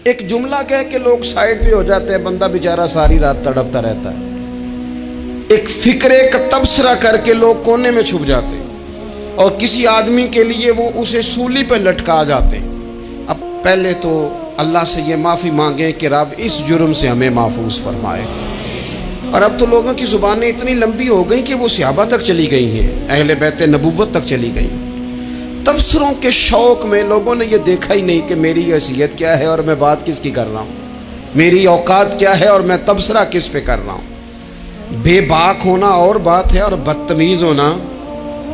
ایک جملہ کہہ کے لوگ سائڈ پہ ہو جاتے ہیں، بندہ بیچارہ ساری رات تڑپتا رہتا ہے۔ ایک فکرے کا تبصرہ کر کے لوگ کونے میں چھپ جاتے ہیں، اور کسی آدمی کے لیے وہ اسے سولی پہ لٹکا جاتے ہیں۔ اب پہلے تو اللہ سے یہ معافی مانگیں کہ رب اس جرم سے ہمیں محفوظ فرمائے۔ اور اب تو لوگوں کی زبانیں اتنی لمبی ہو گئیں کہ وہ صحابہ تک چلی گئی ہیں، اہل بیت نبوت تک چلی گئی۔ تبصروں کے شوق میں لوگوں نے یہ دیکھا ہی نہیں کہ میری حیثیت کیا ہے اور میں بات کس کی کر رہا ہوں، میری اوقات کیا ہے اور میں تبصرہ کس پہ کر رہا ہوں۔ بے باک ہونا اور بات ہے، اور بدتمیز ہونا،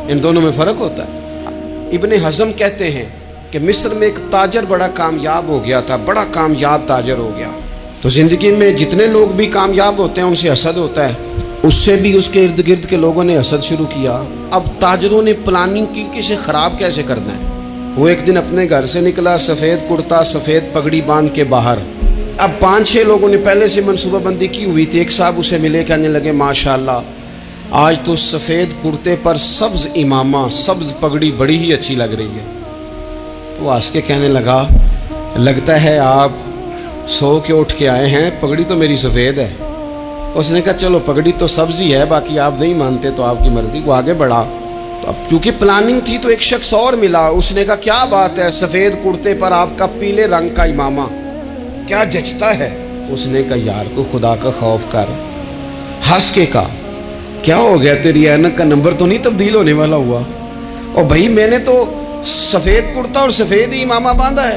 ان دونوں میں فرق ہوتا ہے۔ ابن حزم کہتے ہیں کہ مصر میں ایک تاجر بڑا کامیاب ہو گیا تھا، بڑا کامیاب تاجر ہو گیا۔ تو زندگی میں جتنے لوگ بھی کامیاب ہوتے ہیں ان سے حسد ہوتا ہے، اس سے بھی اس کے ارد گرد کے لوگوں نے حسد شروع کیا۔ اب تاجروں نے پلاننگ کی کہ اسے خراب کیسے کرنا ہے۔ وہ ایک دن اپنے گھر سے نکلا، سفید کرتا سفید پگڑی باندھ کے باہر۔ اب 5-6 لوگوں نے پہلے سے منصوبہ بندی کی ہوئی تھی۔ ایک صاحب اسے ملے، کہنے لگے ماشاءاللہ آج تو سفید کرتے پر سبز امامہ، سبز پگڑی بڑی ہی اچھی لگ رہی ہے۔ تو ہنس کے کہنے لگا لگتا ہے آپ سو کے اٹھ کے آئے ہیں، پگڑی تو میری سفید ہے۔ اس نے کہا چلو پگڑی تو سبز ہی ہے، باقی آپ نہیں مانتے تو آپ کی مرضی۔ وہ آگے بڑھا، تو اب چونکہ پلاننگ تھی تو ایک شخص اور ملا، اس نے کہا کیا بات ہے، سفید کرتے پر آپ کا پیلے رنگ کا امامہ کیا جچتا ہے۔ اس نے کہا یار کو خدا کا خوف کر۔ ہنس کے کہا کیا ہو گیا، تیری اینک کا نمبر تو نہیں تبدیل ہونے والا ہوا؟ اور بھائی میں نے تو سفید کرتا اور سفید ہی امامہ باندھا ہے۔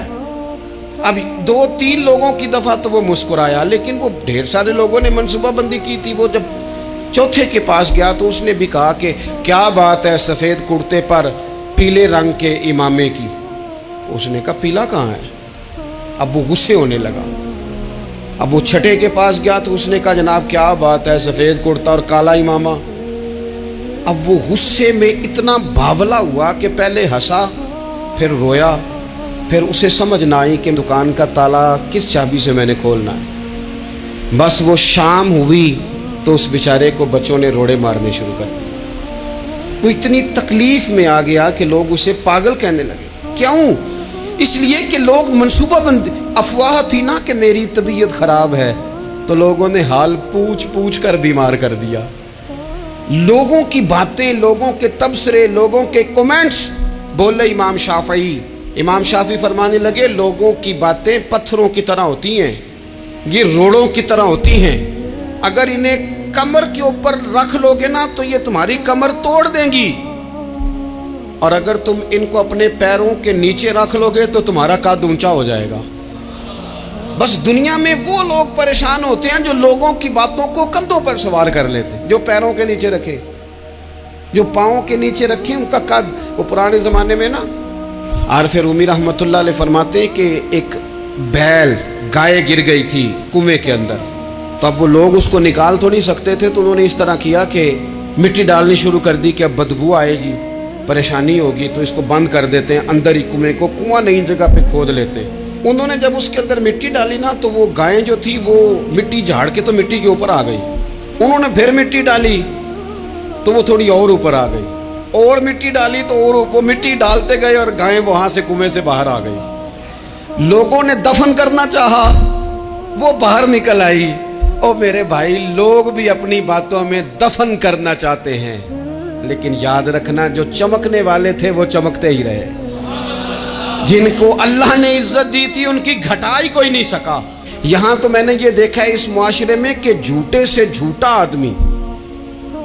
اب 2-3 لوگوں کی دفعہ تو وہ مسکرایا، لیکن وہ ڈھیر سارے لوگوں نے منصوبہ بندی کی تھی۔ وہ جب چوتھے کے پاس گیا تو اس نے بھی کہا کہ کیا بات ہے سفید کرتے پر پیلے رنگ کے امامے کی۔ اس نے کہا پیلا کہاں ہے؟ اب وہ غصے ہونے لگا۔ اب وہ چھٹے کے پاس گیا تو اس نے کہا جناب کیا بات ہے سفید کرتا اور کالا امامہ۔ اب وہ غصے میں اتنا باولا ہوا کہ پہلے ہنسا پھر رویا، پھر اسے سمجھ نہ آئی کہ دکان کا تالا کس چابی سے میں نے کھولنا ہے۔ بس وہ شام ہوئی تو اس بیچارے کو بچوں نے روڑے مارنے شروع کر دیے۔ وہ اتنی تکلیف میں آ گیا کہ لوگ اسے پاگل کہنے لگے۔ کیوں؟ اس لیے کہ لوگ منصوبہ بندی، افواہ تھی نا کہ میری طبیعت خراب ہے، تو لوگوں نے حال پوچھ پوچھ کر بیمار کر دیا۔ لوگوں کی باتیں، لوگوں کے تبصرے، لوگوں کے کومنٹس۔ بولے امام شافعی فرمانے لگے لوگوں کی باتیں پتھروں کی طرح ہوتی ہیں، یہ روڑوں کی طرح ہوتی ہیں، اگر انہیں کمر کے اوپر رکھ لو گے نا تو یہ تمہاری کمر توڑ دیں گی، اور اگر تم ان کو اپنے پیروں کے نیچے رکھ لو گے تو تمہارا قد اونچا ہو جائے گا۔ بس دنیا میں وہ لوگ پریشان ہوتے ہیں جو لوگوں کی باتوں کو کندھوں پر سوار کر لیتے، جو پیروں کے نیچے رکھے، جو پاؤں کے نیچے رکھے ان کا قد۔ وہ پرانے زمانے میں نا عارف رومی رحمۃ اللہ علیہ فرماتے ہیں کہ ایک بیل گائے گر گئی تھی کنویں کے اندر، تو اب وہ لوگ اس کو نکال تو نہیں سکتے تھے، تو انہوں نے اس طرح کیا کہ مٹی ڈالنی شروع کر دی کہ اب بدبو آئے گی، پریشانی ہوگی، تو اس کو بند کر دیتے ہیں اندر ہی کنویں کو، کنواں نئی جگہ پہ کھود لیتے ہیں۔ انہوں نے جب اس کے اندر مٹی ڈالی نا تو وہ گائیں جو تھی وہ مٹی جھاڑ کے تو مٹی کے اوپر آ گئی۔ انہوں نے پھر مٹی ڈالی تو وہ تھوڑی اور اوپر آ گئی، اور مٹی ڈالی تو اور وہ مٹی ڈالتے گئے اور گائیں وہاں سے کنویں سے باہر آ گئی۔ لوگوں نے دفن کرنا چاہا، وہ باہر نکل آئی۔ اور میرے بھائی لوگ بھی اپنی باتوں میں دفن کرنا چاہتے ہیں، لیکن یاد رکھنا جو چمکنے والے تھے وہ چمکتے ہی رہے، جن کو اللہ نے عزت دی تھی ان کی گھٹائی کوئی نہیں سکا۔ یہاں تو میں نے یہ دیکھا ہے اس معاشرے میں کہ جھوٹے سے جھوٹا آدمی،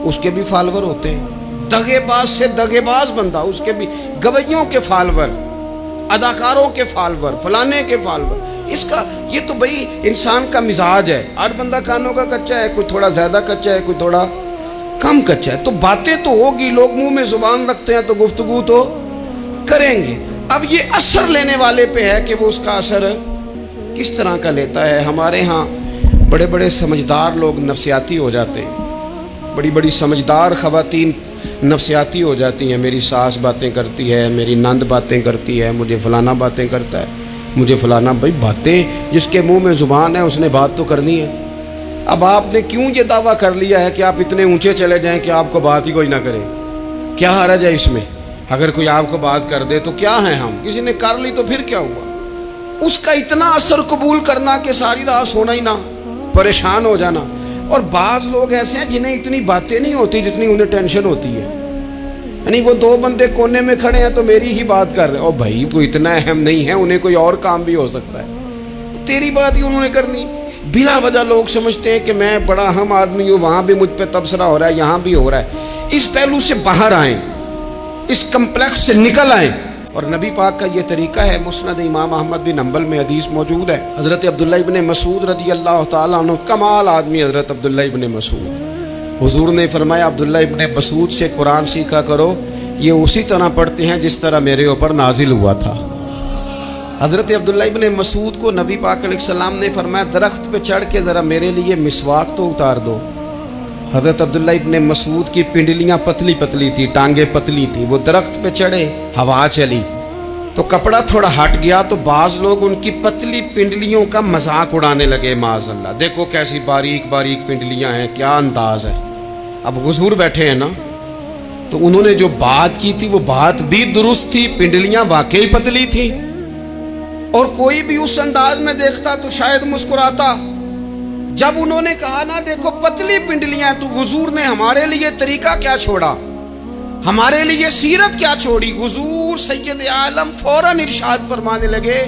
اس کے بھی فالوور ہوتے ہیں، دغے باز سے دغے باز بندہ، اس کے بھی گویوں کے فالوور، اداکاروں کے فالوور، فلانے کے فالوور۔ اس کا یہ تو بھئی انسان کا مزاج ہے، ہر بندہ کانوں کا کچا ہے، کوئی تھوڑا زیادہ کچا ہے، کوئی تھوڑا کم کچا ہے، تو باتیں تو ہوگی، لوگ منہ میں زبان رکھتے ہیں تو گفتگو تو کریں گے۔ اب یہ اثر لینے والے پہ ہے کہ وہ اس کا اثر کس طرح کا لیتا ہے۔ ہمارے ہاں بڑے بڑے سمجھدار لوگ نفسیاتی ہو جاتے ہیں، بڑی بڑی سمجھدار خواتین نفسیاتی ہو جاتی ہیں، میری ساس باتیں کرتی ہے، میری نند باتیں کرتی ہے، مجھے فلانا باتیں کرتا ہے، مجھے فلانا۔ بھائی باتیں، جس کے منہ میں زبان ہے اس نے بات تو کرنی ہے۔ اب آپ نے کیوں یہ دعویٰ کر لیا ہے کہ آپ اتنے اونچے چلے جائیں کہ آپ کو بات ہی کوئی نہ کرے؟ کیا حرج ہے اس میں؟ اگر کوئی آپ کو بات کر دے تو کیا ہے، ہم کسی نے کر لی تو پھر کیا ہوا؟ اس کا اتنا اثر قبول کرنا کہ ساری رات سونا ہی نہ, پریشان ہو جانا. اور بعض لوگ ایسے ہیں جنہیں اتنی باتیں نہیں ہوتی جتنی انہیں ٹینشن ہوتی ہے. یعنی وہ دو بندے کونے میں کھڑے ہیں تو میری ہی بات کر رہے ہیں, اور بھائی وہ اتنا اہم نہیں ہے, انہیں کوئی اور کام بھی ہو سکتا ہے, تیری بات ہی انہوں نے کرنی. بلا وجہ لوگ سمجھتے ہیں کہ میں بڑا اہم آدمی ہوں, وہاں بھی مجھ پہ تبصرہ ہو رہا ہے, یہاں بھی ہو رہا ہے. اس پہلو سے باہر آئیں, اس کمپلیکس سے نکل آئیں. اور نبی پاک کا یہ طریقہ ہے. مسند امام احمد بن حنبل میں حدیث موجود ہے, حضرت عبداللہ ابن مسعود رضی اللہ تعالیٰ عنہ, کمال آدمی حضرت عبداللہ ابن مسعود, حضور نے فرمایا عبداللہ ابن مسعود سے قرآن سیکھا کرو, یہ اسی طرح پڑھتے ہیں جس طرح میرے اوپر نازل ہوا تھا. حضرت عبداللہ ابن مسعود کو نبی پاک علیہ السلام نے فرمایا درخت پہ چڑھ کے ذرا میرے لیے مسواک تو اتار دو. حضرت عبداللہ ابن مسعود کی پنڈلیاں پتلی پتلی تھی, ٹانگیں پتلی تھی, وہ درخت پہ چڑھے, ہوا چلی تو کپڑا تھوڑا ہٹ گیا, تو بعض لوگ ان کی پتلی پنڈلیوں کا مذاق اڑانے لگے, معاذ اللہ, دیکھو کیسی باریک باریک پنڈلیاں ہیں, کیا انداز ہے. اب حضور بیٹھے ہیں نا, تو انہوں نے جو بات کی تھی وہ بات بھی درست تھی, پنڈلیاں واقعی پتلی تھی, اور کوئی بھی اس انداز میں دیکھتا تو شاید مسکراتا. جب انہوں نے کہا نا دیکھو پتلی پنڈلیاں, تو حضور نے ہمارے لیے طریقہ کیا چھوڑا, ہمارے لیے سیرت کیا چھوڑی. حضور سید عالم فوراً ارشاد فرمانے لگے,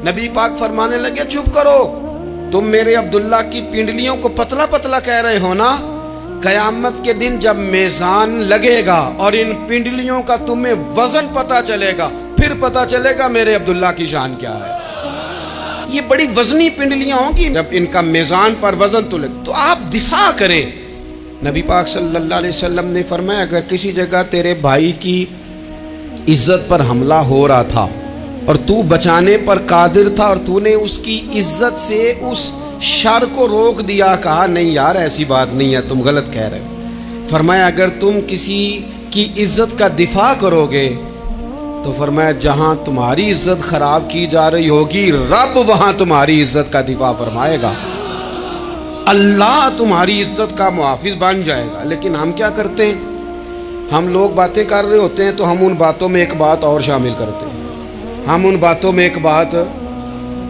نبی پاک فرمانے لگے چپ کرو, تم میرے عبداللہ کی پنڈلیوں کو پتلا پتلا کہہ رہے ہو نا, قیامت کے دن جب میزان لگے گا اور ان پنڈلیوں کا تمہیں وزن پتا چلے گا, پھر پتا چلے گا میرے عبداللہ کی شان کیا ہے. یہ بڑی وزنی پنڈلیاں ہوں گی, جب ان کا میزان پر وزن تو لگے تو آپ دفاع کریں. نبی پاک صلی اللہ علیہ وسلم نے فرمایا اگر کسی جگہ تیرے بھائی کی عزت پر حملہ ہو رہا تھا اور تو بچانے پر قادر تھا, اور تو نے اس کی عزت سے اس شر کو روک دیا, کہا نہیں یار ایسی بات نہیں ہے, تم غلط کہہ رہے ہو. فرمایا اگر تم کسی کی عزت کا دفاع کرو گے تو فرمایا جہاں تمہاری عزت خراب کی جا رہی ہوگی, رب وہاں تمہاری عزت کا دفاع فرمائے گا, اللہ تمہاری عزت کا محافظ بن جائے گا. لیکن ہم کیا کرتے ہیں, ہم لوگ باتیں کر رہے ہوتے ہیں تو ہم ان باتوں میں ایک بات اور شامل کرتے ہیں, ہم ان باتوں میں ایک بات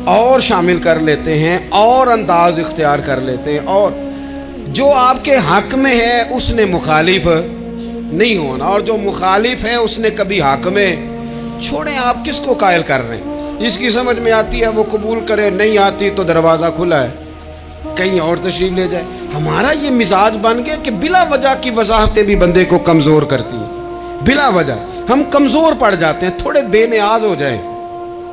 اور شامل کر لیتے ہیں, اور انداز اختیار کر لیتے ہیں, اور جو آپ کے حق میں ہے اس نے مخالف نہیں ہونا, اور جو مخالف ہے اس نے کبھی حق میں. چھوڑیں, آپ کس کو قائل کر رہے ہیں, جس کی سمجھ میں آتی ہے وہ قبول کرے, نہیں آتی تو دروازہ کھلا ہے, کہیں اور تشریف لے جائے. ہمارا یہ مزاج بن گیا کہ بلا وجہ کی وضاحتیں بھی بندے کو کمزور کرتی ہیں, بلا وجہ ہم کمزور پڑ جاتے ہیں, تھوڑے بے نیاز ہو جائیں.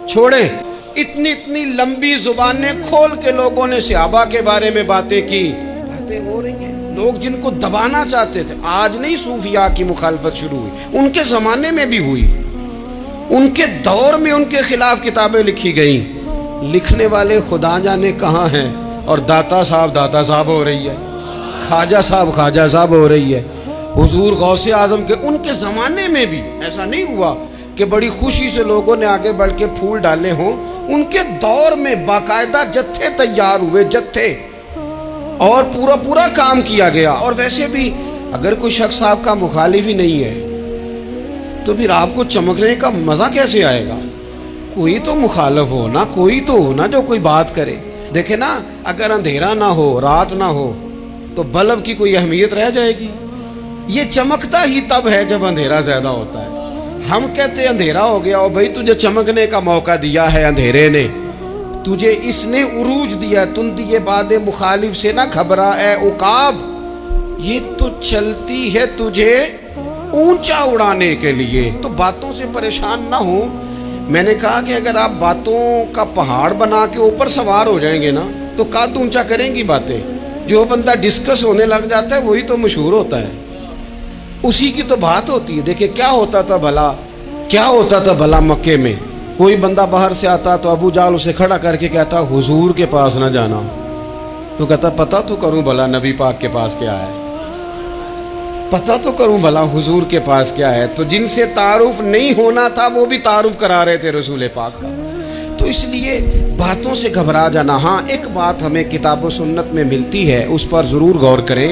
چھوڑیں, اتنی لمبی زبانیں کھول کے لوگوں نے صحابہ کے بارے میں باتیں کی, باتیں ہو رہی ہیں. لوگ جن کو دبانا چاہتے تھے, آج نہیں صوفیاء کی مخالفت شروع ہوئی, ان کے زمانے میں بھی ہوئی, ان کے دور میں ان کے خلاف کتابیں لکھی گئیں. لکھنے والے خدا جانے کہاں ہیں, اور داتا صاحب ہو رہی ہے, خواجہ صاحب ہو رہی ہے. حضور غوث اعظم کے ان کے زمانے میں بھی ایسا نہیں ہوا کہ بڑی خوشی سے لوگوں نے آگے بڑھ کے پھول ڈالے ہوں. ان کے دور میں باقاعدہ جتھے تیار ہوئے, جتھے, اور پورا کام کیا گیا. اور ویسے بھی اگر کوئی شخص آپ کا مخالف ہی نہیں ہے تو پھر آپ کو چمکنے کا مزہ کیسے آئے گا. کوئی تو مخالف ہو نا, کوئی تو ہو نا جو کوئی بات کرے. دیکھیں نا, اگر اندھیرا نہ ہو, رات نہ ہو, تو بلب کی کوئی اہمیت رہ جائے گی. یہ چمکتا ہی تب ہے جب اندھیرا زیادہ ہوتا ہے. ہم کہتے ہیں اندھیرا ہو گیا, اور بھائی تجھے چمکنے کا موقع دیا ہے اندھیرے نے, تجھے اس نے عروج دیا, تندی باد مخالف سے نہ گھبرا اے عقاب, یہ تو چلتی ہے تجھے اونچا اڑانے کے لیے. تو باتوں سے پریشان نہ ہو. میں نے کہا کہ اگر آپ باتوں کا پہاڑ بنا کے اوپر سوار ہو جائیں گے نا تو قد اونچا کریں گی باتیں. جو بندہ ڈسکس ہونے لگ جاتا ہے وہی تو مشہور ہوتا ہے, اسی کی تو بات ہوتی ہے. دیکھیں کیا ہوتا تھا بھلا مکے میں, کوئی بندہ باہر سے آتا تو ابو جال اسے کھڑا کر کے کہتا حضور کے پاس نہ جانا, تو کہتا پتہ تو کروں بھلا نبی پاک کے پاس کیا ہے, پتہ تو کروں بھلا حضور کے پاس کیا ہے. تو جن سے تعارف نہیں ہونا تھا وہ بھی تعارف کرا رہے تھے رسول پاک کا. تو اس لیے باتوں سے گھبرا جانا. ہاں ایک بات ہمیں کتاب و سنت میں ملتی ہے, اس پر ضرور غور کریں,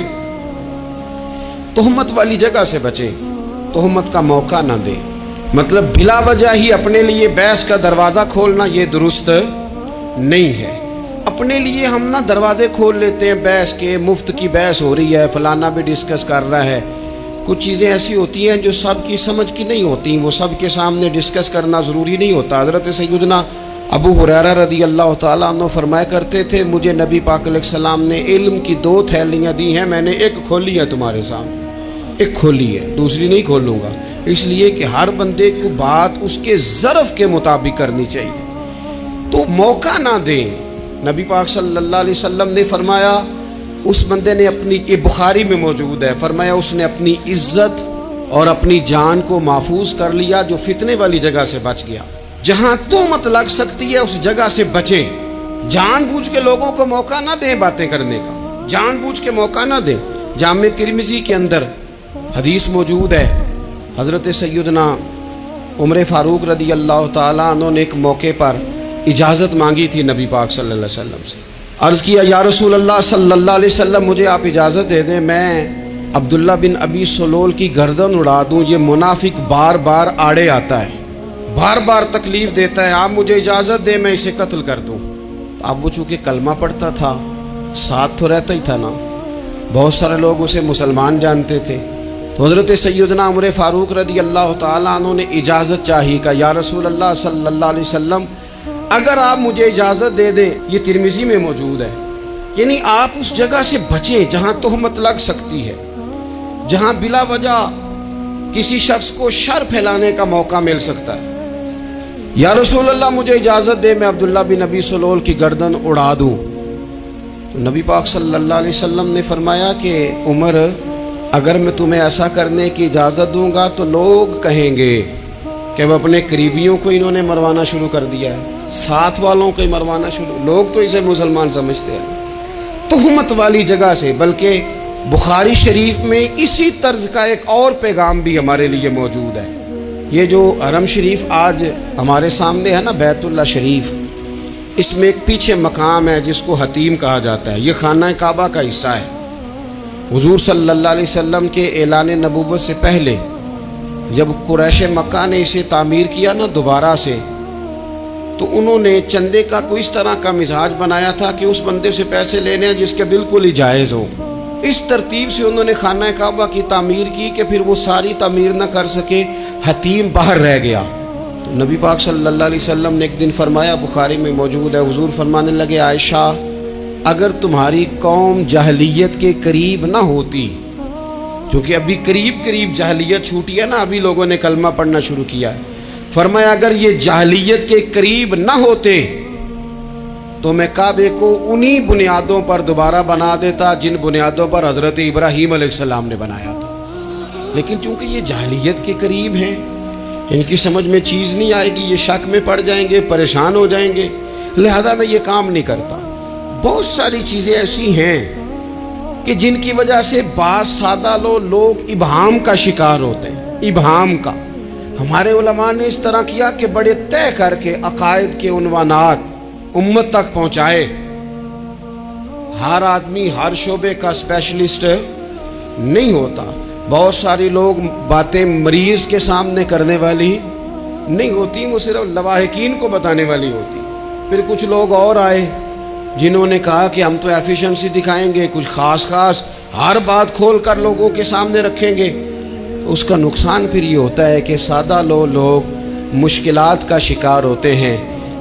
تہمت والی جگہ سے بچیں, تہمت کا موقع نہ دیں. مطلب بلا وجہ ہی اپنے لیے بحث کا دروازہ کھولنا یہ درست نہیں ہے۔ اپنے لیے ہم نا دروازے کھول لیتے ہیں بحث کے، مفت کی بحث ہو رہی ہے، فلانا بھی ڈسکس کر رہا ہے۔ کچھ چیزیں ایسی ہوتی ہیں جو سب کی سمجھ کی نہیں ہوتی، وہ سب کے سامنے ڈسکس کرنا ضروری نہیں ہوتا۔ حضرت سیدنا ابو ہریرہ رضی اللہ تعالیٰ عنہ فرمایا کرتے تھے، مجھے نبی پاک علیہ السلام نے علم کی 2 تھیلیاں دی ہیں، میں نے ایک کھولی ہے تمہارے سامنے، ایک کھولی ہے، دوسری نہیں کھولوں گا، اس لیے کہ ہر بندے کو بات اس کے ظرف کے مطابق کرنی چاہیے، تو موقع نہ دیں۔ نبی پاک صلی اللہ علیہ وسلم نے فرمایا، اس بندے نے اپنی، یہ بخاری میں موجود ہے، فرمایا اس نے اپنی عزت اور اپنی جان کو محفوظ کر لیا جو فتنے والی جگہ سے بچ گیا۔ جہاں تہمت لگ سکتی ہے اس جگہ سے بچیں، جان بوجھ کے لوگوں کو موقع نہ دیں باتیں کرنے کا، جان بوجھ کے موقع نہ دیں۔ جامع ترمذی کے اندر حدیث موجود ہے، حضرت سیدنا عمر فاروق رضی اللہ تعالیٰ عنہ نے ایک موقع پر اجازت مانگی تھی نبی پاک صلی اللہ علیہ وسلم سے، عرض کیا یا رسول اللہ صلی اللہ علیہ وسلم مجھے آپ اجازت دے دیں، میں عبداللہ بن ابی سلول کی گردن اڑا دوں، یہ منافق بار بار آڑے آتا ہے، بار بار تکلیف دیتا ہے، آپ مجھے اجازت دیں میں اسے قتل کر دوں۔ اب وہ چونکہ کلمہ پڑھتا تھا، ساتھ تو رہتا ہی تھا نا، بہت سارے لوگ اسے مسلمان جانتے تھے، تو حضرت سیدنا عمر فاروق رضی اللہ تعالیٰ عنہ نے اجازت چاہی، کہ یا رسول اللہ صلی اللہ علیہ وسلم اگر آپ مجھے اجازت دے دیں، یہ ترمذی میں موجود ہے، یعنی آپ اس جگہ سے بچیں جہاں تہمت لگ سکتی ہے، جہاں بلا وجہ کسی شخص کو شر پھیلانے کا موقع مل سکتا ہے۔ یا رسول اللہ مجھے اجازت دے میں عبداللہ بن ابی سلول کی گردن اڑا دوں، تو نبی پاک صلی اللہ علیہ وسلم نے فرمایا کہ عمر اگر میں تمہیں ایسا کرنے کی اجازت دوں گا تو لوگ کہیں گے کہ وہ اپنے قریبیوں کو انہوں نے مروانا شروع کر دیا ہے، ساتھ والوں کو ہی مروانا شروع، لوگ تو اسے مسلمان سمجھتے ہیں، تہمت والی جگہ سے۔ بلکہ بخاری شریف میں اسی طرز کا ایک اور پیغام بھی ہمارے لیے موجود ہے۔ یہ جو حرم شریف آج ہمارے سامنے ہے نا، بیت اللہ شریف، اس میں ایک پیچھے مقام ہے جس کو حتیم کہا جاتا ہے، یہ خانہ کعبہ کا حصہ ہے۔ حضور صلی اللہ علیہ وسلم کے اعلان نبوت سے پہلے جب قریش مکہ نے اسے تعمیر کیا نا دوبارہ سے، تو انہوں نے چندے کا کوئی اس طرح کا مزاج بنایا تھا کہ اس بندے سے پیسے لینے ہیں جس کے بالکل ہی جائز ہو۔ اس ترتیب سے انہوں نے خانہ کعبہ کی تعمیر کی کہ پھر وہ ساری تعمیر نہ کر سکے، حتیم باہر رہ گیا۔ تو نبی پاک صلی اللہ علیہ وسلم نے ایک دن فرمایا، بخاری میں موجود ہے، حضور فرمانے لگے، عائشہ اگر تمہاری قوم جاہلیت کے قریب نہ ہوتی، کیونکہ ابھی قریب جاہلیت چھوٹی ہے نا، ابھی لوگوں نے کلمہ پڑھنا شروع کیا ہے، فرمایا اگر یہ جاہلیت کے قریب نہ ہوتے تو میں کعبے کو انہی بنیادوں پر دوبارہ بنا دیتا جن بنیادوں پر حضرت ابراہیم علیہ السلام نے بنایا تھا، لیکن چونکہ یہ جاہلیت کے قریب ہیں، ان کی سمجھ میں چیز نہیں آئے گی، یہ شک میں پڑ جائیں گے، پریشان ہو جائیں گے، لہذا میں یہ کام نہیں کرتا۔ بہت ساری چیزیں ایسی ہیں کہ جن کی وجہ سے بعض سادہ لوگ ابہام کا شکار ہوتے ہیں، ابہام کا۔ ہمارے علماء نے اس طرح کیا کہ بڑے طے کر کے عقائد کے عنوانات امت تک پہنچائے۔ ہر آدمی ہر شعبے کا اسپیشلسٹ نہیں ہوتا، بہت سارے لوگ باتیں مریض کے سامنے کرنے والی نہیں ہوتی، وہ صرف لواحقین کو بتانے والی ہوتی۔ پھر کچھ لوگ اور آئے جنہوں نے کہا کہ ہم تو ایفیشنسی دکھائیں گے، کچھ خاص ہر بات کھول کر لوگوں کے سامنے رکھیں گے، اس کا نقصان پھر یہ ہوتا ہے کہ سادہ لوگ مشکلات کا شکار ہوتے ہیں۔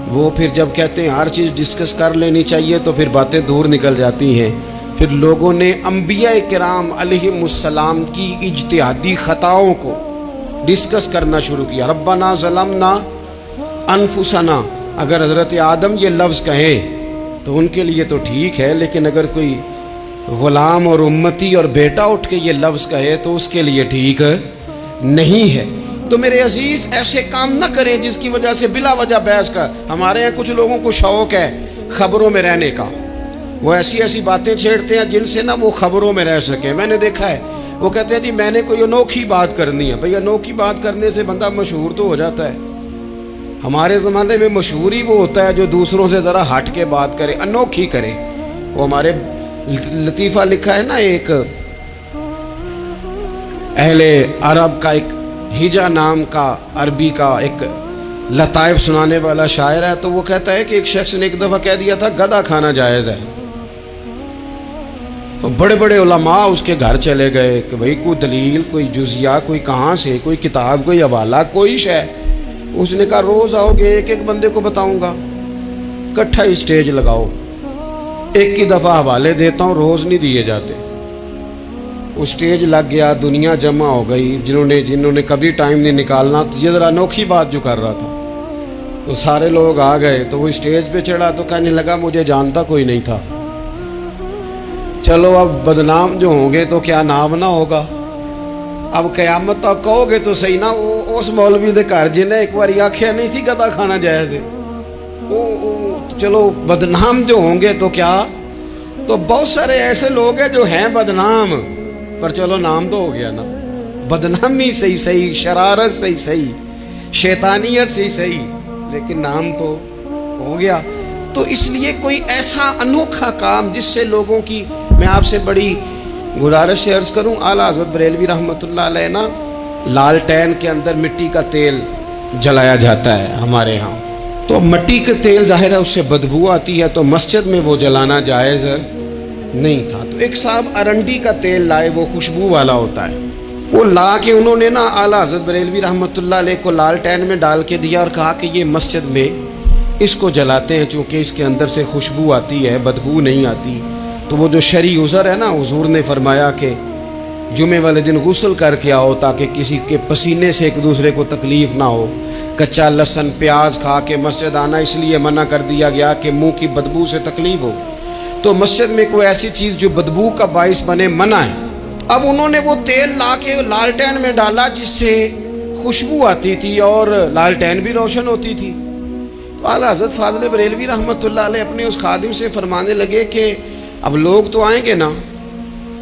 وہ پھر جب کہتے ہیں ہر چیز ڈسکس کر لینی چاہیے تو پھر باتیں دور نکل جاتی ہیں۔ پھر لوگوں نے انبیاء کرام علیہم السلام کی اجتہادی خطاؤں کو ڈسکس کرنا شروع کیا۔ ربنا ظلمنا انفسنا، اگر حضرت آدم یہ لفظ کہیں تو ان کے لیے تو ٹھیک ہے، لیکن اگر کوئی غلام اور امتی اور بیٹا اٹھ کے یہ لفظ کہے تو اس کے لیے ٹھیک نہیں ہے۔ تو میرے عزیز ایسے کام نہ کریں جس کی وجہ سے بلا وجہ بحث کا۔ ہمارے یہاں کچھ لوگوں کو شوق ہے خبروں میں رہنے کا، وہ ایسی باتیں چھیڑتے ہیں جن سے نہ وہ خبروں میں رہ سکیں۔ میں نے دیکھا ہے وہ کہتے ہیں جی میں نے کوئی انوکھی بات کرنی ہے۔ بھئی انوکھی بات کرنے سے بندہ مشہور تو ہو جاتا ہے۔ ہمارے زمانے میں مشہور ہی وہ ہوتا ہے جو دوسروں سے ذرا ہٹ کے بات کرے، انوکھی کرے۔ وہ ہمارے لطیفہ لکھا ہے نا، ایک اہل عرب کا، ایک ہجا نام کا عربی کا ایک لطائف سنانے والا شاعر ہے، تو وہ کہتا ہے کہ ایک شخص نے ایک دفعہ کہہ دیا تھا گدھا کھانا جائز ہے. بڑے بڑے علماء اس کے گھر چلے گئے کہ بھئی کوئی دلیل، کوئی جزیہ، کوئی کہاں سے، کوئی کتاب، کوئی حوالہ، کوئی شے. اس نے کہا روز آؤ گے ایک ایک بندے کو بتاؤں گا، کٹھا ہی اسٹیج لگاؤ، ایک کی دفعہ حوالے دیتا ہوں، روز نہیں دیے جاتے. وہ اسٹیج لگ گیا، دنیا جمع ہو گئی، جنہوں نے کبھی ٹائم نہیں نکالنا. تو یہ ذرا انوکھی بات جو کر رہا تھا، تو سارے لوگ آ گئے. تو وہ اسٹیج پہ چڑھا تو کہنے لگا مجھے جانتا کوئی نہیں تھا. چلو اب بدنام جو ہوں گے تو کیا نام نہ ہوگا. اب قیامت تک کہو گے تو صحیح نا، اس مولوی دے گھر جنہیں ایک بار آخیا نہیں سی گدا کھانا جائز ہے، چلو بدنام جو ہوں گے تو کیا. تو بہت سارے ایسے لوگ ہیں جو ہیں بدنام، پر چلو نام تو ہو گیا نا. بدنامی صحیح، شرارت صحیح، شیطانیت صحیح، لیکن نام تو ہو گیا. تو اس لیے کوئی ایسا انوکھا کام جس سے لوگوں کی، میں آپ سے بڑی گزارش سے عرض کروں، اعلیٰ حضرت بریلوی رحمۃ اللہ علیہ نا، لالٹین کے اندر مٹی کا تیل جلایا جاتا ہے ہمارے ہاں. تو مٹی کا تیل ظاہر ہے اس سے بدبو آتی ہے، تو مسجد میں وہ جلانا جائز نہیں تھا. تو ایک صاحب ارنڈی کا تیل لائے، وہ خوشبو والا ہوتا ہے، وہ لا کے انہوں نے نا اعلیٰ حضرت بریلوی رحمۃ اللہ علیہ کو لالٹین میں ڈال کے دیا اور کہا کہ یہ مسجد میں اس کو جلاتے ہیں چونکہ اس کے اندر سے خوشبو آتی ہے، بدبو نہیں آتی. تو وہ جو شرعی عذر ہے نا، حضور نے فرمایا کہ جمعے والے دن غسل کر کے آؤ تاکہ کسی کے پسینے سے ایک دوسرے کو تکلیف نہ ہو. کچا لہسن پیاز کھا کے مسجد آنا اس لیے منع کر دیا گیا کہ منہ کی بدبو سے تکلیف ہو. تو مسجد میں کوئی ایسی چیز جو بدبو کا باعث بنے منع ہے. اب انہوں نے وہ تیل لا کے لالٹین میں ڈالا جس سے خوشبو آتی تھی اور لالٹین بھی روشن ہوتی تھی. تو اعلیٰ حضرت فاضل بریلوی رحمۃ اللہ علیہ اپنے اس خادم سے فرمانے لگے کہ اب لوگ تو آئیں گے نا،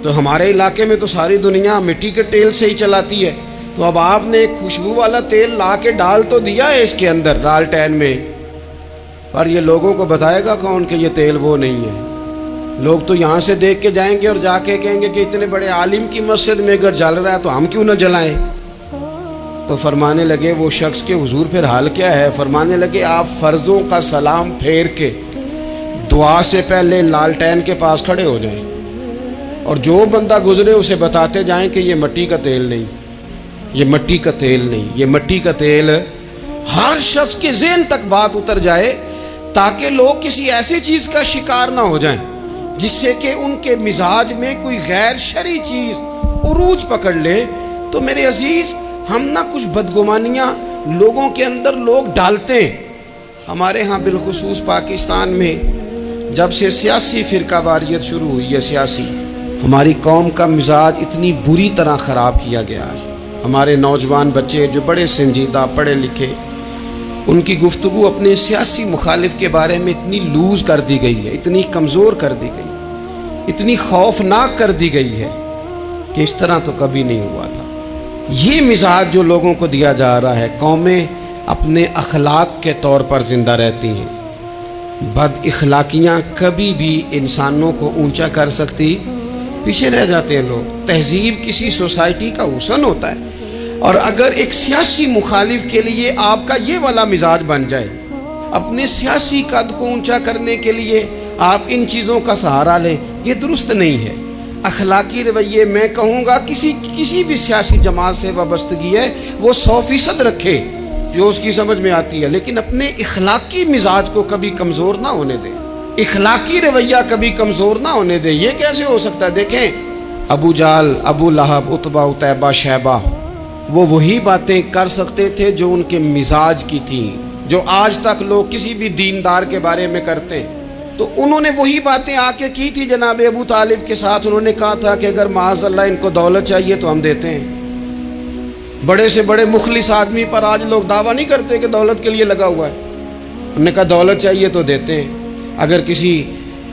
تو ہمارے علاقے میں تو ساری دنیا مٹی کے تیل سے ہی چلاتی ہے، تو اب آپ نے ایک خوشبو والا تیل لا کے ڈال تو دیا ہے اس کے اندر لالٹین میں، پر یہ لوگوں کو بتائے گا کون کہ یہ تیل وہ نہیں ہے. لوگ تو یہاں سے دیکھ کے جائیں گے اور جا کے کہیں گے کہ اتنے بڑے عالم کی مسجد میں اگر جل رہا ہے تو ہم کیوں نہ جلائیں. تو فرمانے لگے وہ شخص کے حضور پھر حال کیا ہے. فرمانے لگے آپ فرضوں کا سلام پھیر کے دعا سے پہلے لالٹین کے پاس کھڑے ہو جائیں اور جو بندہ گزرے اسے بتاتے جائیں کہ یہ مٹی کا تیل نہیں، یہ مٹی کا تیل نہیں، یہ مٹی کا تیل. ہر شخص کے ذہن تک بات اتر جائے تاکہ لوگ کسی ایسی چیز کا شکار نہ ہو جائیں جس سے کہ ان کے مزاج میں کوئی غیر شرعی چیز عروج پکڑ لے. تو میرے عزیز، ہم نہ کچھ بدگمانیاں لوگوں کے اندر لوگ ڈالتے ہیں. ہمارے ہاں بالخصوص پاکستان میں جب سے سیاسی فرقہ واریت شروع ہوئی ہے، سیاسی، ہماری قوم کا مزاج اتنی بری طرح خراب کیا گیا ہے. ہمارے نوجوان بچے جو بڑے سنجیدہ پڑھے لکھے، ان کی گفتگو اپنے سیاسی مخالف کے بارے میں اتنی لوز کر دی گئی ہے، اتنی کمزور کر دی گئی، اتنی خوفناک کر دی گئی ہے کہ اس طرح تو کبھی نہیں ہوا تھا. یہ مزاج جو لوگوں کو دیا جا رہا ہے، قومیں اپنے اخلاق کے طور پر زندہ رہتی ہیں. بد اخلاقیاں کبھی بھی انسانوں کو اونچا کر سکتی، پیچھے رہ جاتے ہیں لوگ. تہذیب کسی سوسائٹی کا حسن ہوتا ہے، اور اگر ایک سیاسی مخالف کے لیے آپ کا یہ والا مزاج بن جائے، اپنے سیاسی قد کو اونچا کرنے کے لیے آپ ان چیزوں کا سہارا لیں، یہ درست نہیں ہے. اخلاقی رویے میں کہوں گا کسی بھی سیاسی جماعت سے وابستگی ہے وہ 100% رکھے جو اس کی سمجھ میں آتی ہے، لیکن اپنے اخلاقی مزاج کو کبھی کمزور نہ ہونے دیں، اخلاقی رویہ کبھی کمزور نہ ہونے دیں. یہ کیسے ہو سکتا ہے؟ دیکھیں، ابو جہل، ابو لہب، عتبہ، عتیبہ، شیبہ، وہ وہی باتیں کر سکتے تھے جو ان کے مزاج کی تھیں، جو آج تک لوگ کسی بھی دیندار کے بارے میں کرتے ہیں. تو انہوں نے وہی باتیں آ کے کی تھی جناب ابو طالب کے ساتھ. انہوں نے کہا تھا کہ اگر معاذ اللہ ان کو دولت چاہیے تو ہم دیتے ہیں. بڑے سے بڑے مخلص آدمی پر آج لوگ دعویٰ نہیں کرتے کہ دولت کے لیے لگا ہوا ہے. انہوں نے کہا دولت چاہیے تو دیتے ہیں، اگر کسی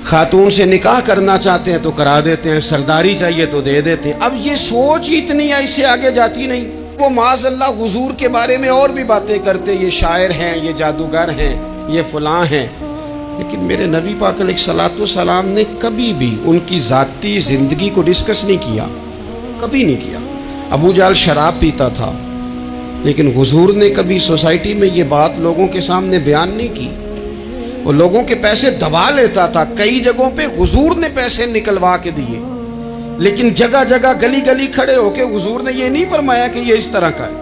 خاتون سے نکاح کرنا چاہتے ہیں تو کرا دیتے ہیں، سرداری چاہیے تو دے دیتے ہیں. اب یہ سوچ ہی اتنی ہے، اس سے آگے جاتی نہیں. وہ معاذ اللہ حضور کے بارے میں اور بھی باتیں کرتے، یہ شاعر ہیں، یہ جادوگر ہیں، یہ فلاں ہیں. لیکن میرے نبی پاک علیہ الصلوۃ والسلام نے کبھی بھی ان کی ذاتی زندگی کو ڈسکس نہیں کیا، کبھی نہیں کیا. ابو جہل شراب پیتا تھا، لیکن حضور نے کبھی سوسائٹی میں یہ بات لوگوں کے سامنے بیان نہیں کی. وہ لوگوں کے پیسے دبا لیتا تھا. کئی جگہوں پہ حضور نے پیسے نکلوا کے دیے, لیکن جگہ جگہ گلی گلی کھڑے ہو کے حضور نے یہ نہیں فرمایا کہ یہ اس طرح کا ہے.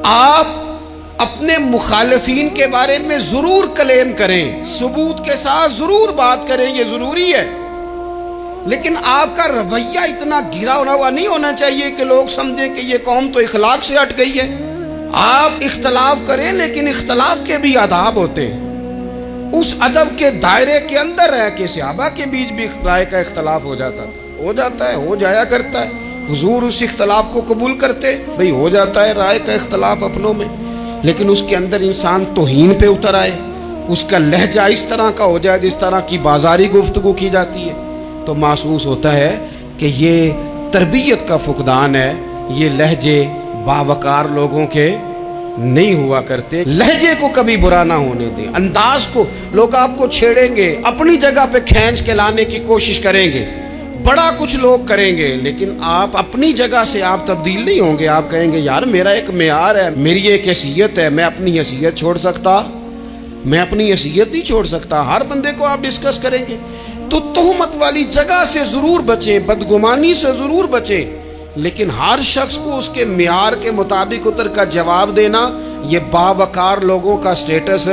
آپ اپنے مخالفین کے بارے میں ضرور کلیم کریں, ثبوت کے ساتھ ضرور بات کریں, یہ ضروری ہے, لیکن آپ کا رویہ اتنا گرا ہوا نہیں ہونا چاہیے کہ لوگ سمجھیں کہ یہ قوم تو اخلاق سے ہٹ گئی ہے. آپ اختلاف کریں, لیکن اختلاف کے بھی آداب ہوتے ہیں. اس ادب کے دائرے کے اندر رہ کے صحابہ کے بیچ بھی رائے کا اختلاف ہو جاتا ہے, ہو جایا کرتا ہے. حضور اس اختلاف کو قبول کرتے, بھئی ہو جاتا ہے رائے کا اختلاف اپنوں میں, لیکن اس کے اندر انسان توہین پہ اتر آئے, اس کا لہجہ اس طرح کا ہو جائے جس طرح کی بازاری گفتگو کی جاتی ہے, تو محسوس ہوتا ہے کہ یہ تربیت کا فقدان ہے. یہ لہجے باوقار لوگوں کے نہیں ہوا کرتے. لہجے کو کبھی برا نہ ہونے دیں, انداز کو. لوگ آپ کو چھیڑیں گے, اپنی جگہ پہ کھینچ کے لانے کی کوشش کریں گے, بڑا کچھ لوگ کریں گے, لیکن آپ اپنی جگہ سے آپ تبدیل نہیں ہوں گے. آپ کہیں گے یار میرا ایک معیار ہے, میری ایک حیثیت ہے, میں اپنی حیثیت چھوڑ سکتا, میں اپنی حیثیت نہیں چھوڑ سکتا. ہر بندے کو آپ ڈسکس کریں گے. تو تہمت والی جگہ سے ضرور بچیں, بدگمانی سے ضرور بچیں, لیکن ہر شخص کو اس کے معیار کے مطابق اتر کا جواب دینا یہ باوقار لوگوں کا سٹیٹس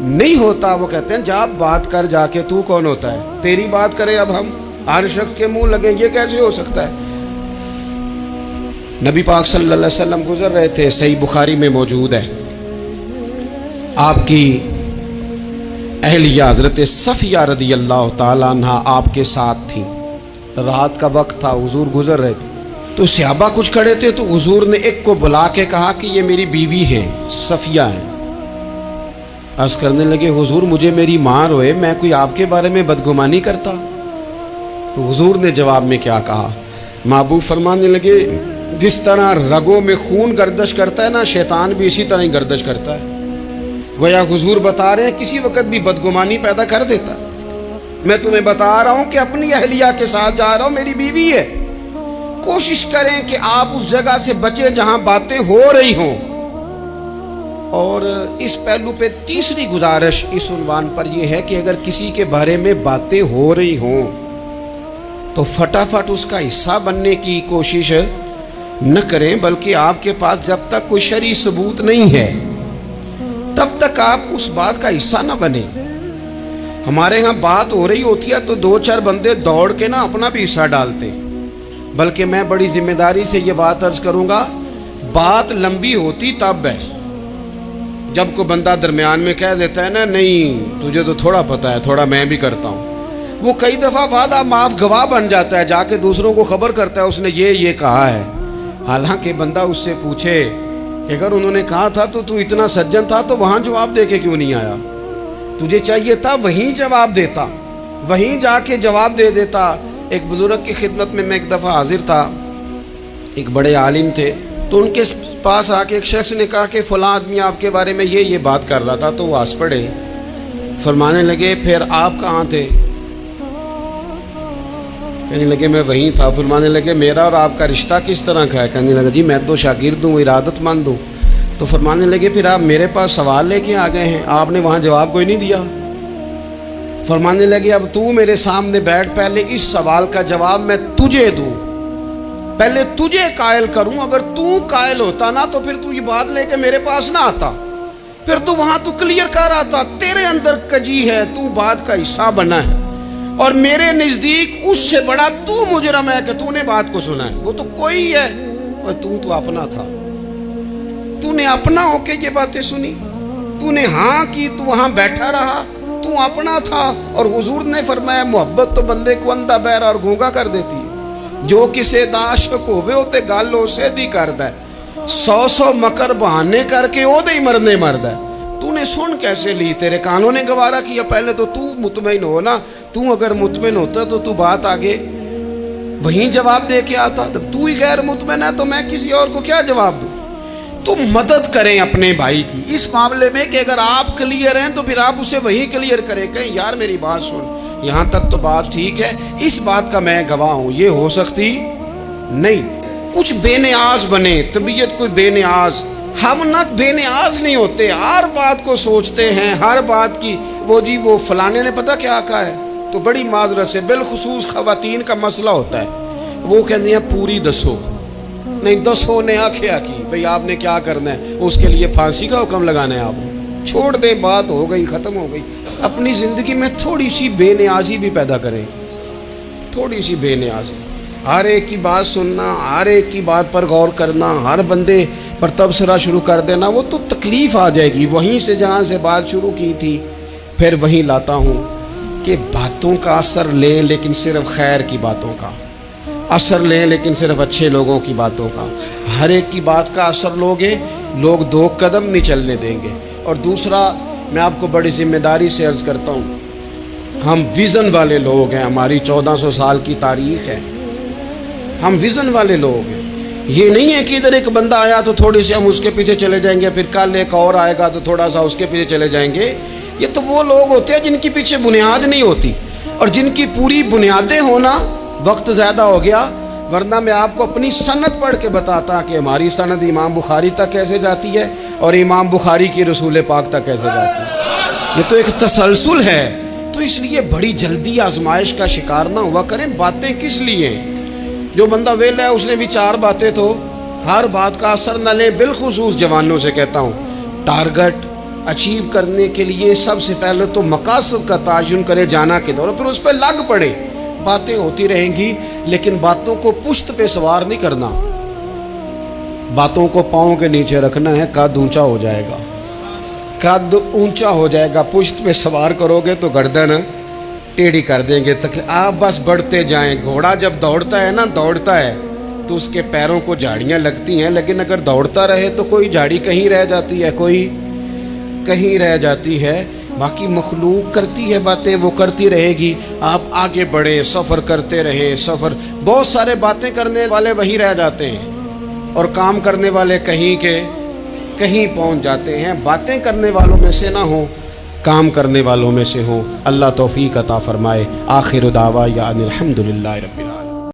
نہیں ہوتا. وہ کہتے ہیں جا بات کر, جا کے تو کون ہوتا ہے, تیری بات کریں اب ہم ہر شخص کے منہ لگیں, یہ کیسے ہو سکتا ہے. نبی پاک صلی اللہ علیہ وسلم گزر رہے تھے, صحیح بخاری میں موجود ہے. آپ کی اہلیہ حضرت صفیہ رضی اللہ تعالیٰ عنہ آپ کے ساتھ تھی. رات کا وقت تھا, حضور گزر رہے تھے, تو صحابہ کچھ کھڑے تھے, تو حضور نے ایک کو بلا کے کہا کہ یہ میری بیوی ہے, صفیہ ہے. عرض کرنے لگے حضور مجھے میری ماں روئے, میں کوئی آپ کے بارے میں بدگمانی کرتا. تو حضور نے جواب میں کیا کہا, محبوب فرمانے لگے جس طرح رگوں میں خون گردش کرتا ہے نا, شیطان بھی اسی طرح ہی گردش کرتا ہے. گویا حضور بتا رہے ہیں کسی وقت بھی بدگمانی پیدا کر دیتا. میں تمہیں بتا رہا ہوں کہ اپنی اہلیہ کے ساتھ جا رہا ہوں, میری بیوی ہے. کوشش کریں کہ آپ اس جگہ سے بچیں جہاں باتیں ہو رہی ہوں. اور اس پہلو پہ تیسری گزارش اس عنوان پر یہ ہے کہ اگر کسی کے بارے میں باتیں ہو رہی ہوں تو فٹافٹ اس کا حصہ بننے کی کوشش نہ کریں, بلکہ آپ کے پاس جب تک کوئی شرعی ثبوت نہیں ہے تب تک آپ اس بات کا حصہ نہ بنیں. ہمارے ہاں بات ہو رہی ہوتی ہے تو 2-4 بندے دوڑ کے نا اپنا بھی حصہ ڈالتے ہیں, بلکہ میں بڑی ذمہ داری سے یہ بات عرض کروں گا, بات لمبی ہوتی تب ہے جب کوئی بندہ درمیان میں کہہ دیتا ہے نا نہیں تجھے تو تھوڑا پتہ ہے, تھوڑا میں بھی کرتا ہوں. وہ کئی دفعہ وعدہ معاف گواہ بن جاتا ہے, جا کے دوسروں کو خبر کرتا ہے اس نے یہ کہا ہے. حالانکہ بندہ اس سے پوچھے کہ اگر انہوں نے کہا تھا تو اتنا سجن تھا تو وہاں جواب دے کے کیوں نہیں آیا, تجھے چاہیے تھا وہیں جواب دیتا, وہیں جا کے جواب دے دیتا. ایک بزرگ کی خدمت میں ایک دفعہ حاضر تھا, ایک بڑے عالم تھے, تو ان کے پاس آ کے ایک شخص نے کہا کہ فلاں آدمی آپ کے بارے میں یہ بات کر رہا تھا. تو وہ ہنس پڑے, فرمانے لگے پھر آپ کہاں تھے؟ کہنے لگے میں وہیں تھا. فرمانے لگے میرا اور آپ کا رشتہ کس طرح کا ہے؟ کہنے لگا جی میں تو شاگرد ہوں, ارادت مند ہوں. تو فرمانے لگے پھر آپ میرے پاس سوال لے کے آ گئے ہیں, آپ نے وہاں جواب کوئی نہیں دیا. فرمانے لگے اب تو میرے سامنے بیٹھ, پہلے اس سوال کا جواب میں تجھے دوں, پہلے تجھے قائل کروں. اگر تو قائل ہوتا نا تو پھر تو یہ بات لے کے میرے پاس نہ آتا, پھر تو وہاں تو کلیئر کر آتا. تیرے اندر کجی ہے, تو بات کا حصہ بنا ہے, اور میرے نزدیک اس سے بڑا تو مجرم ہے کہ تو نے بات کو سنا ہے. وہ تو کوئی ہے, اور تو اپنا تھا, تو نے اپنا ہو کے یہ باتیں سنی, تو نے ہاں کی, تو وہاں بیٹھا رہا, تو اپنا تھا. اور حضور نے فرمایا محبت تو بندے کو اندھا بہرا اور گونگا کر دیتی ہے. جو کسے دا عاشق ہوئے ہوتے گالو سے دی کردا ہے, 100 مکر بہانے کر کے او دے مرنے مردا ہے. تو نے سن کیسے لی, تیرے کانوں نے گوارا کیا؟ پہلے تو مطمئن ہو نا. تو اگر مطمئن ہوتا تو بات آگے وہیں جواب دے کے آتا. جب تو ہی غیر مطمئن ہے تو میں کسی اور کو کیا جواب دوں؟ تو مدد کریں اپنے بھائی کی اس معاملے میں کہ اگر آپ کلیئر ہیں تو پھر آپ اسے وہیں کلیئر کریں, کہیں یار میری بات سن, یہاں تک تو بات ٹھیک ہے, اس بات کا میں گواہ ہوں, یہ ہو سکتی نہیں. کچھ بے نیاز بنے, طبیعت کوئی بے نیاز, ہم نہ بے نیاز نہیں ہوتے، ہر بات کو سوچتے ہیں، ہر بات کی وہ جی وہ فلانے نے پتہ کیا کہا ہے، تو بڑی معذرت سے بالخصوص خواتین کا مسئلہ ہوتا ہے، وہ کہتے ہیں پوری دسو، نہیں دسو نے آکھیا کی بھئی آپ نے کیا کرنا ہے، اس کے لیے پھانسی کا حکم لگانا ہے، آپ نے چھوڑ دے، بات ہو گئی، ختم ہو گئی۔ اپنی زندگی میں تھوڑی سی بے نیازی بھی پیدا کریں، تھوڑی سی بے نیازی، ہر ایک کی بات سننا، ہر ایک کی بات پر غور کرنا، ہر بندے پر تبصرہ شروع کر دینا، وہ تو تکلیف آ جائے گی۔ وہیں سے جہاں سے بات شروع کی تھی پھر وہیں لاتا ہوں کہ باتوں کا اثر لیں لیکن صرف خیر کی باتوں کا اثر لیں، لیکن صرف اچھے لوگوں کی باتوں کا۔ ہر ایک کی بات کا اثر لوگے، لوگ دو قدم نہیں چلنے دیں گے۔ اور دوسرا، میں آپ کو بڑی ذمہ داری سے عرض کرتا ہوں، ہم ویژن والے لوگ ہیں، ہماری 1400 سال کی تاریخ ہے، ہم ویژن والے لوگ ہیں۔ یہ نہیں ہے کہ ادھر ایک بندہ آیا تو تھوڑی سی ہم اس کے پیچھے چلے جائیں گے، پھر کل ایک اور آئے گا تو تھوڑا سا اس کے پیچھے چلے جائیں گے۔ یہ تو وہ لوگ ہوتے ہیں جن کے پیچھے بنیاد نہیں ہوتی، اور جن کی پوری بنیادیں ہونا۔ وقت زیادہ ہو گیا، ورنہ میں آپ کو اپنی سند پڑھ کے بتاتا کہ ہماری سند امام بخاری تک کیسے جاتی ہے اور امام بخاری کی رسول پاک تک کیسے جاتی ہے۔ یہ تو ایک تسلسل ہے۔ تو اس لیے بڑی جلدی آزمائش کا شکار نہ ہوا کریں۔ باتیں کس لیے ہیں؟ جو بندہ ویلا ہے اس نے بھی 4 باتیں، تو ہر بات کا اثر نہ لیں۔ بالخصوص جوانوں سے کہتا ہوں، ٹارگٹ اچیو کرنے کے لیے سب سے پہلے تو مقاصد کا تعین کرے، جانا کدھر، اور پھر اس پہ لگ پڑے۔ باتیں ہوتی رہیں گی لیکن باتوں کو پشت پہ سوار نہیں کرنا، باتوں کو پاؤں کے نیچے رکھنا ہے، قد اونچا ہو جائے گا، قد اونچا ہو جائے گا۔ پشت پہ سوار کرو گے تو گردن ٹیڑھی کر دیں گے۔ آپ بس بڑھتے جائیں۔ گھوڑا جب دوڑتا ہے تو اس کے پیروں کو جھاڑیاں لگتی ہیں، لیکن اگر دوڑتا رہے تو کوئی جھاڑی کہیں رہ جاتی ہے، کوئی کہیں رہ جاتی ہے۔ باقی مخلوق کرتی ہے باتیں، وہ کرتی رہے گی۔ آپ آگے بڑھیں، سفر کرتے رہیں۔ بہت سارے باتیں کرنے والے وہیں رہ جاتے ہیں اور کام کرنے والے کہیں کے کہیں پہنچ جاتے ہیں۔ باتیں کرنے والوں میں سے نہ ہوں، کام کرنے والوں میں سے ہوں۔ اللہ توفیق عطا فرمائے۔ آخر دعوانا الحمدللہ رب العالمین۔